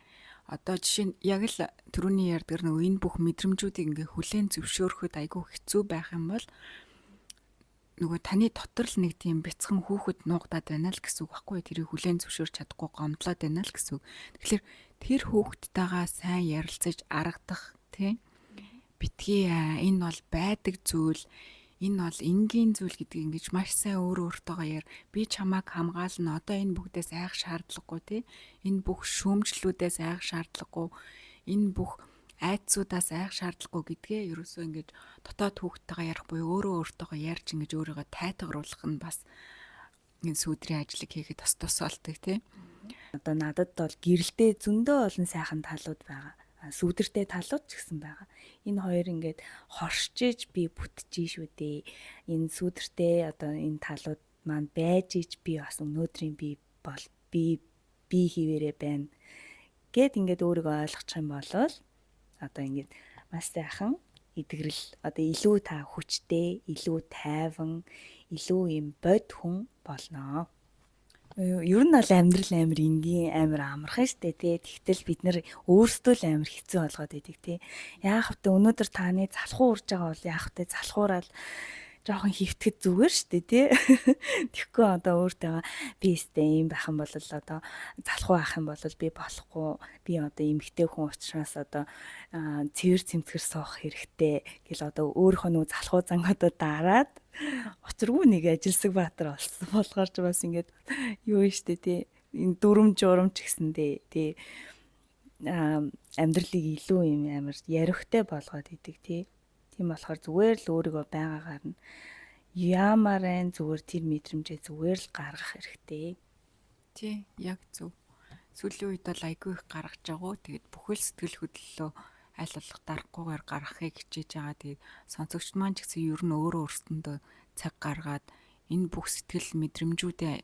Одоо жишээ нь яг л түрүүний ярьдгаар нөгөө энэ бүх мэдрэмжүүдийг ингээ хүлээн зөвшөөрөхөд айгүй хэцүү байх юм бол нөгөө таны дотор л нэг тийм бяцхан хүүхэд нуугдаад байна л гэсэн үг байхгүй. Тэрийг хүлээн зөвшөөрч чадахгүй гомдлоод байна л гэсэн үг. Тэгэхээр тэр хүүхдтэйгээ сайн ярилцаж аргадах тий. Битгий энэ бол байдаг зүйл, энэ бол энгийн зүйл гэдгийг ингэж маш сайн өөртөөгөө яар. Би чамайг хамгаална. Одоо энэ бүгдээс айх шаардлагагүй тий. Энэ бүх шүүмжлүүдээс айх шаардлагагүй. Энэ бүх айцуудаас айх шаардлагагүй гэдгээ ерөөсөө ингэж дотоод хүүхдтэйгээ ярих буюу өөртөөгөө ярьж ингэж өөрийгөө тайтгаруулах нь бас энэ сүүдрийн ажлыг хийхэд бас тус болдог тий. Одоо надад бол гэрэлтэй зөндөө олон сайхан талууд байгаа. Сүүдэртэй талууд ч гэсэн байгаа. Энэ хоёр ингээд хоршиж би бүтчихээ шүү дээ. Энэ сүүдэртэй одоо энэ талууд маань байж ич би бас өнөөдрийн би бол би хിവэрэ байна. Гэт ингээд өөрийгөө ойлгочих юм бол одоо ингээд маш сайхан идэгрэл одоо илүү та хүчтэй, илүү тайван, илүү юм бод хүн болно. Ер нь бол амьдрал амар энгийн амар амархан штэ тий. Тэгтэл бид нэр өөрсдөө л амар хэцүү болгоод идэг тий. Яах вэ өнөөдөр таны залхуу урж байгаа бол яах вэ залхуураад жоохон хөвтгөд зүгээр штэ тий. Тэгэхгүй одоо өөртөө би өстэй юм байх юм бол одоо залхуу авах юм бол би болохгүй. Би одоо эмгтэй хүн учраас одоо цэвэр цэмцгэр суух хэрэгтэй гэл одоо өөрийнхөө нөө залхуу зангуудаа дараад учиргүй нэг ажилсаг баатар болсон болохоор ч бас ингээд юу штэ тий. Энэ дүрм журамч гэсэндээ тий. Амьдралыг илүү юм амар ярихтай болгоод идэг тий. Тийм болохоор зүгээр л өөрийгөө байгаагаар нь яамаар зүгээр тэр мэдрэмжээ зүгээр л гаргах хэрэгтэй. Тий, яг зөв. Сүүлийн үед бол айгүй их гаргаж байгаа. Тэгээд бүхэл сэтгэл хөдлөлөө аль болох дарахгүйгээр гаргахыг хичээж байгаа. Тэгээд сонсогч маань ч гэсэн ер нь өөрөө өөрсөндөө цаг гаргаад энэ бүх сэтгэл мэдрэмжүүдээ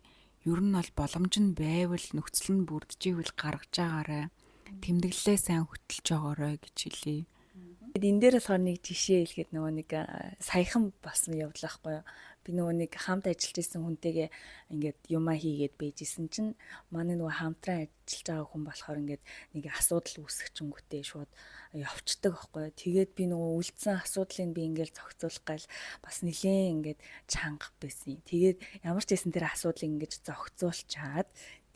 ер нь бол боломж нь байвал нөхцөл нь бүрдчихвэл гаргаж байгаарай. Тэмдэглэлээ сайн хөтлж байгаарай гэж хэлье. Энэ дээр болохоор нэг жишээ хэлгээд нөгөө нэг саяхан болсон явдал байхгүй юу. Би нөгөө нэг хамт ажиллаж исэн хүнтэйгээ ингээд юмаа хийгээд байжсэн чинь манай нөгөө хамтран ажиллаж байгаа хүн болохоор ингээд нэг асуудал үүсгэчингүүтээ шууд явцдаг байхгүй юу. Тэгээд би нөгөө үлдсэн асуудлыг би ингээд зохицуулах гал бас нэлээд ингээд чанга байсан. Тэгээд ямар ч байсан тэр асуудлыг ингээд зохицуулчаад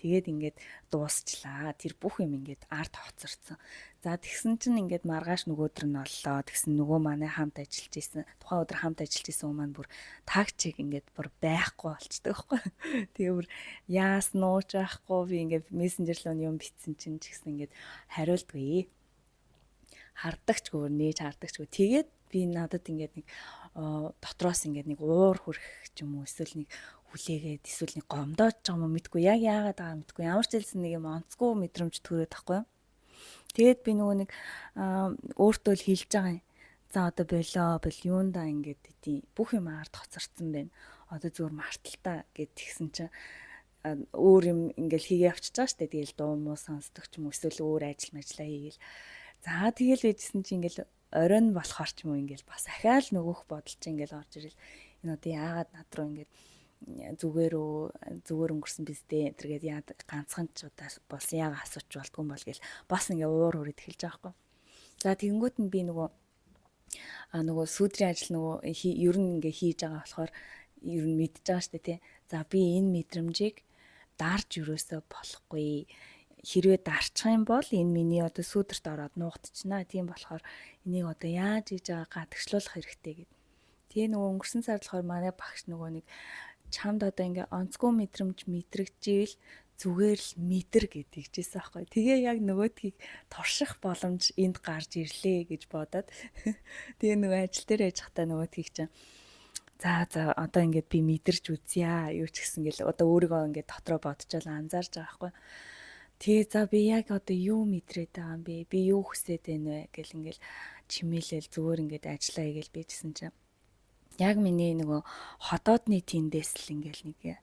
Тэгээд ингээд дуусчлаа. Тэр бүх юм ингээд ард хоцорсон. За тэгсэн чинь ингээд маргааш нөгөөдөр нь оллоо. Тэгсэн нөгөө манай хамт ажиллаж исэн. Тухайн өдөр хамт ажиллаж исэн хүмүүс маань бүр тагчиг ингээд бүр байхгүй болчдөг байхгүй. Тэгээ бүр яасан уу ч байхгүй би ингээд мессенжер руу юм битсэн чинь ч гэсэн ингээд хариулдаггүй. Хардагчгүй нээж хардагчгүй. Тэгээд би надад ингээд нэг дотроос ингээд нэг уур хүрэх ч юм уу эсвэл нэг хүлээгээд эсвэл нэг гомдоод ч юм уу мэдгүй яг яагаад байгаа мэдгүй ямар ч хэлсэн нэг юм онцгүй мэдрэмж төрөөд тахгүй юу. Тэгээд би нөгөө нэг өөртөө л хэлж байгаа юм. За одоо болоо юундаа ингээд тийм бүх юм ард хоцорсон байна. Одоо зүгээр марталтаа гэд тэгсэн чинь өөр юм ингээл хийгээ авчиж байгаа штэ. Тэгэл дуу муу сонсдог ч юм уу эсвэл өөр ажил мэжлээ хийгээл. За тэгэл байжсэн чинь ингээл оройн болохоор ч юм уу ингээл бас ахаал нөгөөх бодолч ингээл орж ирэл энэ одоо яагаад над руу ингээд зүгээр өнгөрсөн биз дээ тэргээд яа ганцхан ч удаа болсон яага асууч болтгүй бол гэл бас ингээ уур хүрээд эхэлж байгаа хгүй. За тэгэнгүүт нь би нөгөө сүүдрийн ажил нөгөө ер нь ингээ хийж байгаа болохоор ер нь мэдж байгаа штэ тий. За би энэ мэдрэмжийг дарж юусоо болохгүй. Хэрвээ дарчих юм бол энэ миний одоо сүүдэрт ороод нуугдчихна. Тийм болохоор энийг одоо яаж хийж байгаа гадагшлуулах хэрэгтэй гэд. Тэгээ нөгөө өнгөрсөн сард болохоор манай багш нөгөө нэг чамд одоо ингээ онцгүй мэдрэмж мэдрэгжийл зүгээр л мэдэр гэдэг чийсэн аахгүй. Тэгээ яг нөгөөдгийг турших боломж энд гарч ирлээ гэж бодоод тэгээ нөгөө ажил дээр яж хата нөгөөдгийг чинь за одоо ингээд би мэдэрч үзье юу ч гэсэн гэл одоо өөрийгөө ингээд дотроо бодчихвол анзаарч байгаа аахгүй. Тэгээ за би яг одоо юу мэдрээд байгаа юм бэ? Би юу хүсэж байна вэ гэл ингээл чимээлэл зүгээр ингээд ажиллаа хийгээл bijсэн чинь яг миний нөгөө хотоодны тэндээс л ингээл нэг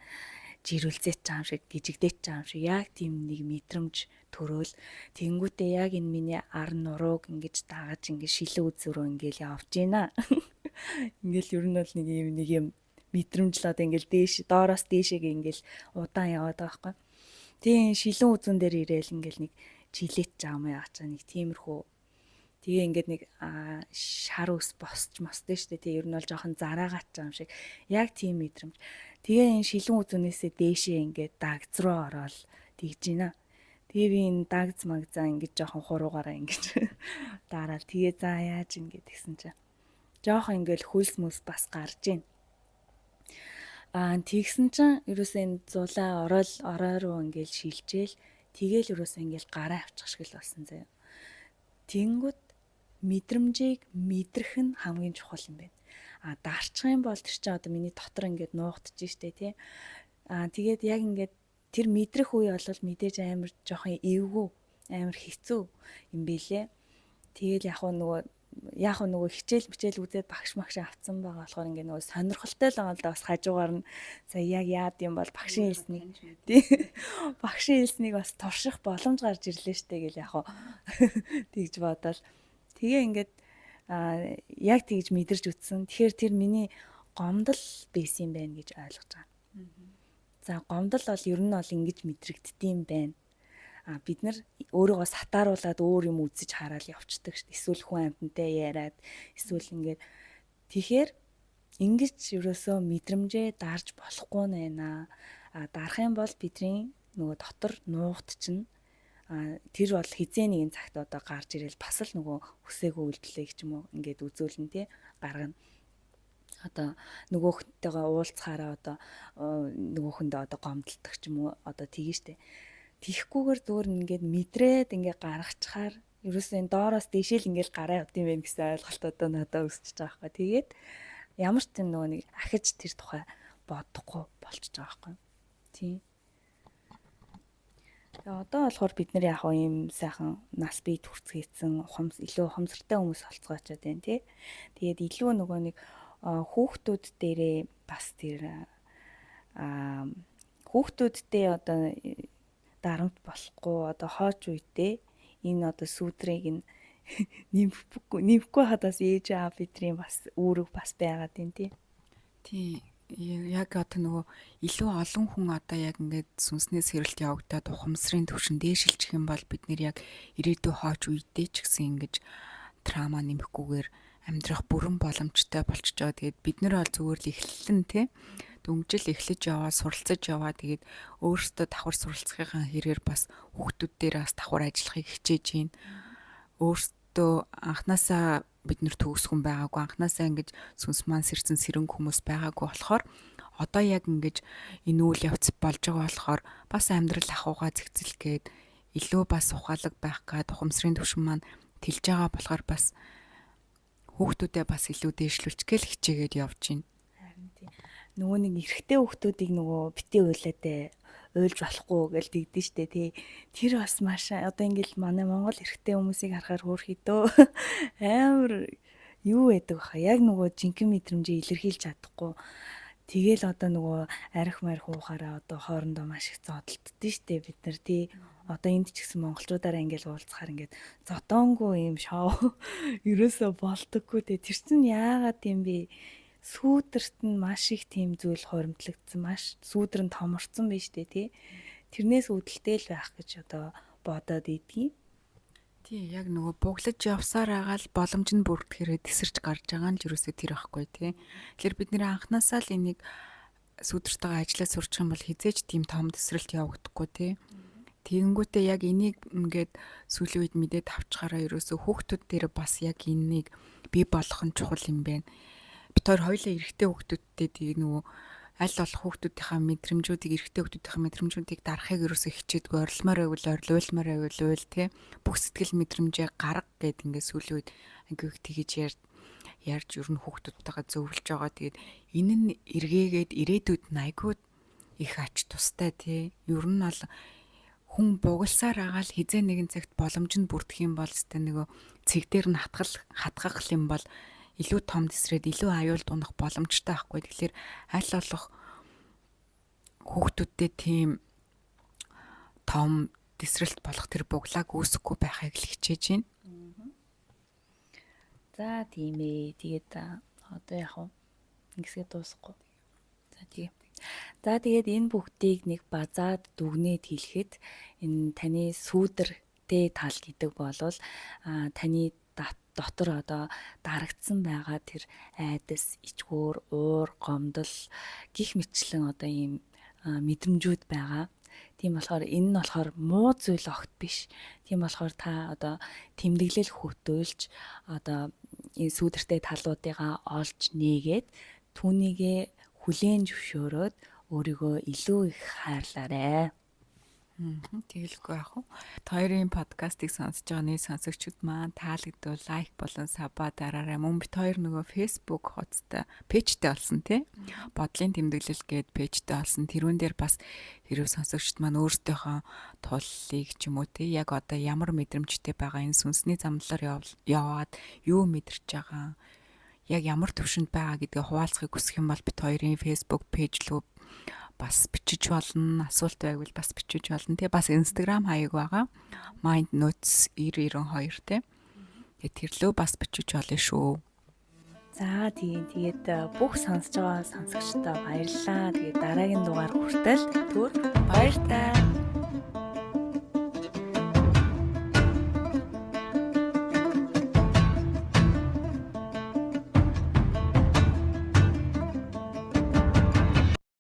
жирүүлзээч байгаа юм шиг гжигдээч байгаа юм шиг яг тийм нэг мэдрэмж төрөөл тэнгүүтээ яг энэ миний ар нурууг ингэж дагаж ингэж шилэн үзүүрөө ингээл явж гинэ. Ингээл ер нь бол нэг юм мэдрэмжлээд ингээл дээш доороос дээшээ ингээл удаан яваад байгаа байхгүй. Тийм шилэн үзүүн дээр ирээл ингээл нэг жилээч жаам яач нэг тиймэрхүү. Тэгээ ингээд нэг шар ус босч мосдөө штэ. Тэгээ ер нь бол жоохон зараагач юм шиг. Яг тийм мэдрэмж. Тэгээ энэ шилэн үзүүнээсээ дээшээ ингээд дагц руу ороод тэгж гинэ. Тэгээ би энэ дагц магзаа ингээд жоохон хуруугаараа ингээд дараал. Тэгээ за яаж ингээд тэгсэн чинь жоохон ингээд хөлс мөс бас гарж гин. Тэгсэн чинь ерөөсөө энэ зулаа орой руу ингээд шилжээл. Тэгээл ерөөсөө ингээд гараа авчих шиг л болсон заяа. Тэнгүүд мэдрэмжийг мэдрэх нь хамгийн чухал юм байна. Дарчих юм бол тэр чинь одоо миний дотор ингээд нуугдчих штэ тий. Тэгээд яг ингээд тэр мэдрэх үе бол мэдээж амар жоохон эвгүй, амар хэцүү юм бэлээ. Тэгэл яг нөгөө хичээл үзээд багш магш авцсан байгаа болохоор ингээд нөгөө сонирхолтой л байгаа л да бас хажуугаар нь за яг яад юм бол багшийн хэлснийг тий. Багшийн хэлснийг бас турших боломж гарч ирлээ штэ гэл яг тэгж бодоод тэгээ ингээд яг тэгж мэдэрч үтсэн. Тэгэхээр тэр миний гомдол байсан юм байна гэж ойлгож байгаа. За гомдол бол ер нь бол ингэж мэдрэгддэм байна. Бид нар өөрийгөө сатааруулаад өөр юм үзэж хараад явцдаг шүү дээ. Эсвэл хүн амьтантай яриад эсвэл ингээд тэгэхээр ингэж ерөөсөө мэдрэмжээ дарж болохгүй нэ. Дарах юм бол бидний нөгөө дотор нуугт чинь тэр бол хизээ нэгэн цагт одоо гарч ирэл бас л нөгөө хүсээгүй үйлдэлээ ч юм уу ингээд үзүүлэн тий гаргана. Одоо нөгөөхөнтэйгээ уулзахаараа одоо нөгөөхөндөө одоо гомдолдог ч юм уу одоо тгий штэ. Тихгүйгээр зүгээр ингээд мэдрээд ингээд гаргачихаар ерөөсөө энэ доороос дэшээл ингээд гараа явд юм байна гэсэн ойлголт одоо надад өсөж байгаа байхгүй. Тэгээд ямар ч тийм нөгөө нэг ахиж тэр тухай бодохгүй болчихж байгаа байхгүй. Тийм. Тэгээ одоо болохоор бид нар яг ийм сайхан нас бие төрцгээсэн илүү ухамсартай хүмүүс олцгоочод байна тий. Тэгээд илүү нөгөө нэг хүүхдүүд дээрээ бас тэр хүүхдүүдтэй одоо дарамт болохгүй одоо хооч үедээ энэ одоо сүудрийг нь нэмэхгүй хадаас ээж аав бидний бас үүрэг бас байгаад байна тий. Тий яг одоо нөгөө илүү олон хүн одоо яг ингээд сүнснээс хэрэлт явагдаад ухамсарын түвшин дээшилчих юм бол бид нэр яг ирээдүйн хооч үедээ ч гэсэн ингэж трама нэмэхгүйгээр амьдрах бүрэн боломжтой болчихжоо. Тэгээд бид нэр бол зүгээр л эхлэлэн тий дөнгөжл эхлэж яваа, суралцаж яваа. Тэгээд өөрөөсөө давхар суралцахын хэрээр бас хүүхдүүдээр бас давхар ажиллахыг хичээж байна. Өөрөөсөө анханасаа бид нэр төгсгөн байгаагүй, анханасаа ингэж сүнс маань сэрсэн сэрэнг хүмүүс байгаагүй болохоор одоо яг ингэж энэ үйл явц болж байгаа болохоор бас амьдрал ахуйгаа зэгцэлгээд илүү бас ухаалаг байх гад ухамсарын түвшин маань тэлж байгаа болохоор бас хүүхдүүдээ бас илүү дээшлүүлчих гээл хичээгээд явж байна. Харин тийм. Нөгөө нэг эрэгтэй хүүхдүүдийг нөгөө бити уйлаатай уйлж болохгүй гэж дэгдэн штэ тий. Тэр бас маш одоо ингээл манай Монгол эрэгтэй хүмүүсийг харахаар хөөрхийдөө амар юу байдаг баха. Яг нөгөө жинхэнэ мэдрэмжээ илэрхийлж чадахгүй. Тэгэл одоо нөгөө арх марх уухаараа одоо хоорондоо маш их зодтолддөө штэ бид нар тий. Одоо энд ч гэсэн монголчуудаараа ингээл уулзахаар ингээд зодоонгүй юм шоу ерөөсөө болдоггүй тий. Тэр чинь яагаад юм бэ? Сүүдэрт нь маш их тийм зүйл хоримтлагдсан, маш сүүдэр нь томорцсон байж тээ тий. Тэрнээс үүдэлтэй л байх гэж одоо бодоод идэгий. Тий, яг нөгөө буглаж явсаар агаал боломж нь бүрдэхэрээ тесэрч гарч байгаа нь л юусоо тэр байхгүй тий. Тэгэхээр бид нэр анханасаа л энийг сүүдэртэйгээ ажиллаж сурчих юм бол хизээж тийм том тесрэлт явагдахгүй тий. Тэгэнгүүтээ яг энийг ингээд сүүлийн үед мэдээд авчгаараа ерөөсөө хүүхдүүд дээр бас яг энийг бий болгох нь чухал юм байна. Бид хоёр хоёулаа эрэгтэй хүүхдүүдтэй тийг нөгөө аль болох хүүхдүүдийнхээ мэдрэмжүүдийг эрэгтэй хүүхдүүдийнхээ мэдрэмжүүдийг дарахыг ерөөсөө хичээдгүй орилмоор байвал уйлмаар байвал уйл тий бүх сэтгэл мэдрэмжээ гарга гэд ингээд сүүлийн үед ангиг тэгэж ярьж ер нь хүүхдүүдтэйгээ зөвлөж байгаа. Тэгээд энэ нь эргээгээд ирээдүйд айгүй их ач тустай тий ер нь бол хүн бугалсаар агаал хизээ нэгэн цагт боломж нь бүрдэх юм бол өстэй нөгөө цэг дээр нь хатгах юм бол илүү том тесрээд илүү аюул дунах боломжтой байхгүй. Тэгэхээр аль болох хүүхдүүдтэй тийм том тесрэлт болох тэр буглааг үүсэхгүй байхыг л хичээж байна. За тийм ээ. Тэгээд одоо яг уу ингэсгээ дуусахгүй. За тэгээд энэ бүгдийг нэг базаад дүгнээд хэлэхэд энэ таны сүүдэртэй тал гэдэг болвол таны дотор одоо дарагдсан байгаа тэр айдас, ичгүүр, уур, гомдол гих мэтчлэн одоо ийм мэдрэмжүүд байгаа. Тийм болохоор энэ нь болохоор муу зүйл огт биш. Тийм болохоор та одоо тэмдэглэл хөтөөлж одоо энэ сүүдэртэй талуудыгаа олж нээгээд түүнийгээ хүлээн зөвшөөрөөд өөрийгөө илүү их хайрлаарай. Тэгэлгүй яах вэ? Хоёрын подкастыг сонсож байгаа нэг сонсогчид маань таалагдвал лайк болон саба дараарай. Мөн бит хоёр нөгөө Facebook хуудастай пэйжтэй болсон тий. Бодлын тэмдэглэл гээд пэйжтэй болсон. Тэрүүн дээр бас хэрвээ сонсогчид маань өөрсдийнхөө туллыг ч юм уу тий яг одоо ямар мэдрэмжтэй байгаа энэ сүнсний замналаар яваад юу мэдэрч байгаа яг ямар төвшөнд байгаа гэдгээ хуваалцахыг хүсэх юм бол бит хоёрын Facebook пэйж рүү бас бичиж болно. Асуулт байвал бас бичиж болно. Тэгээ бас Instagram хаяг байгаа. Mind Notes 992 тий. Тэр лөө бас бичиж болно шүү. За тэгээд бүх сонсож байгаа сонсогчдоо баярлалаа. Тэгээд дараагийн дугаар хүртэл түр баяртай.